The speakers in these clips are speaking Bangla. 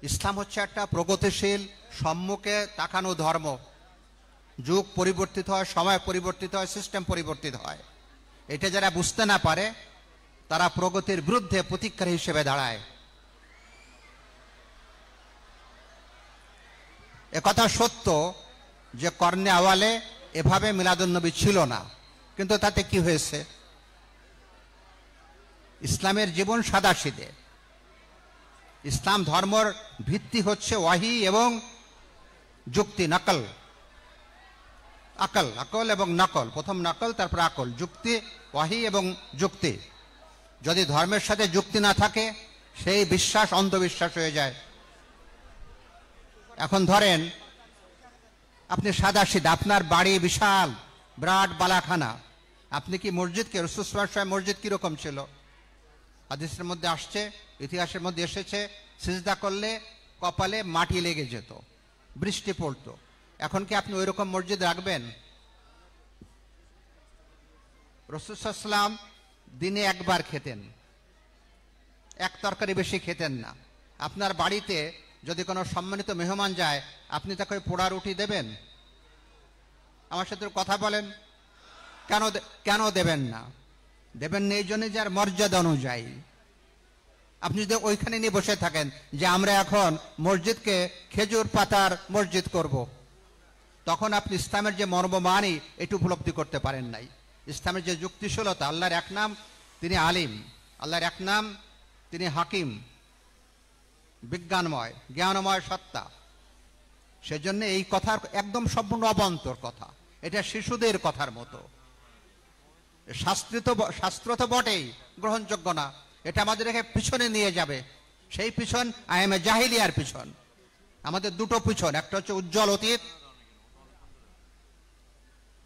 ইসলাম হচ্ছে একটা প্রগতিশীল সম্মুখে তাকানো ধর্ম। যুগ পরিবর্তিত হয়, সময় পরিবর্তিত হয়, সিস্টেম পরিবর্তিত হয়। এটা যারা বুঝতে না পারে তারা প্রগতির বিরুদ্ধে প্রতিক্রিয়া হিসেবে দাঁড়ায়। একথা সত্য যে কর্ণে আওয়ালে এভাবে মিলাদুন্নবী ছিল না, কিন্তু তাতে কি হয়েছে? ইসলামের জীবন সাদাসিধে। ইসলাম ধর্মের ভিত্তি হচ্ছে ওয়াহি এবং যুক্তি, নকল, আকল, আকল এবং নকল। প্রথম নকল, তারপর আকল, যুক্তি, ওয়াহি এবং যুক্তি। যদি ধর্মের সাথে যুক্তি না থাকে সেই বিশ্বাস অন্ধবিশ্বাস হয়ে যায়। এখন ধরেন আপনি সাদাসিধা, আপনার বাড়ি বিশাল বিরাট বালাখানা, আপনি কি মসজিদকে, রাসূল সাল্লাল্লাহু আলাইহি ওয়াসাল্লাম মসজিদ কিরকম ছিল? হাদিসের মধ্যে আসছে, ইতিহাসের মধ্যে এসেছে, সিজদা করলে কপালে মাটি লেগে যেত, বৃষ্টি পড়তো। এখন কি আপনি ওই রকম মসজিদ রাখবেন? রাসূল সাল্লাল্লাহু আলাইহি ওয়াসাল্লাম দিনে একবার খেতেন, এক তরকারি বেশি খেতেন না। আপনার বাড়িতে যদি কোনো সম্মানিত মেহমান যায়, আপনি তাকে পোড়া রুটি দেবেন? আমার সাথে কথা বলেন, কেন দেবেন না? দেবেন না এই জন্য যার মর্যাদা অনুযায়ী। আপনি যদি ওইখানে নিয়ে বসে থাকেন যে আমরা এখন মসজিদকে খেজুর পাতার মসজিদ করব, তখন আপনি ইসলামের যে মর্মমানি এটি উপলব্ধি করতে পারেন নাই। ইসলামের যে যুক্তিশীলতা, আল্লাহর এক নাম তিনি আলিম, আল্লাহর এক নাম তিনি হাকিম, বিজ্ঞানময়, জ্ঞানময় সত্তা। সেজন্য এই কথার একদম সম্পূর্ণ অবান্তর কথা। এটা শিশুদের কথার মতো। শাস্ত্র তো বটেই, গ্রহণযোগ্য না। এটা আমাদেরকে পিছনে নিয়ে যাবে, সেই পিছন আইএমএ জাহিলিয়ার পিছন। আমাদের দুটো পিছন, একটা হচ্ছে উজ্জ্বল অতীত,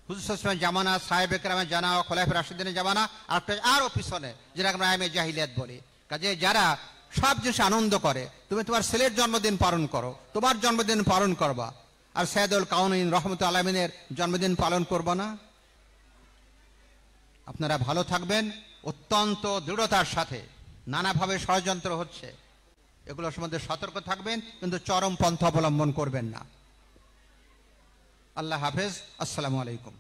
হুজুর সাল্লাল্লাহু আলাইহি ওয়াসাল্লামের জামানা, সাহাবায়ে কেরামের জামানা, খোলাফায়ে রাশিদিনের জামানা, আর একটা আরো পিছনে যেটা আমরা আইএমএ জাহিলিয়াত বলি। কাজে যারা সব জিনিস আনন্দ করে, তুমি তোমার ছেলের জন্মদিন পালন করো, তোমার জন্মদিন পালন করবা, আর সাইয়্যিদুল কাউনাইন রাহমাতুল আলামিনের জন্মদিন পালন করবা না? আপনারা ভালো থাকবেন অত্যন্ত দৃঢ়তার সাথে। নানাভাবে ষড়যন্ত্র হচ্ছে, এগুলোর সম্বন্ধে সতর্ক থাকবেন, কিন্তু চরম পন্থা অবলম্বন করবেন না। আল্লাহ হাফেজ, আসসালামু আলাইকুম।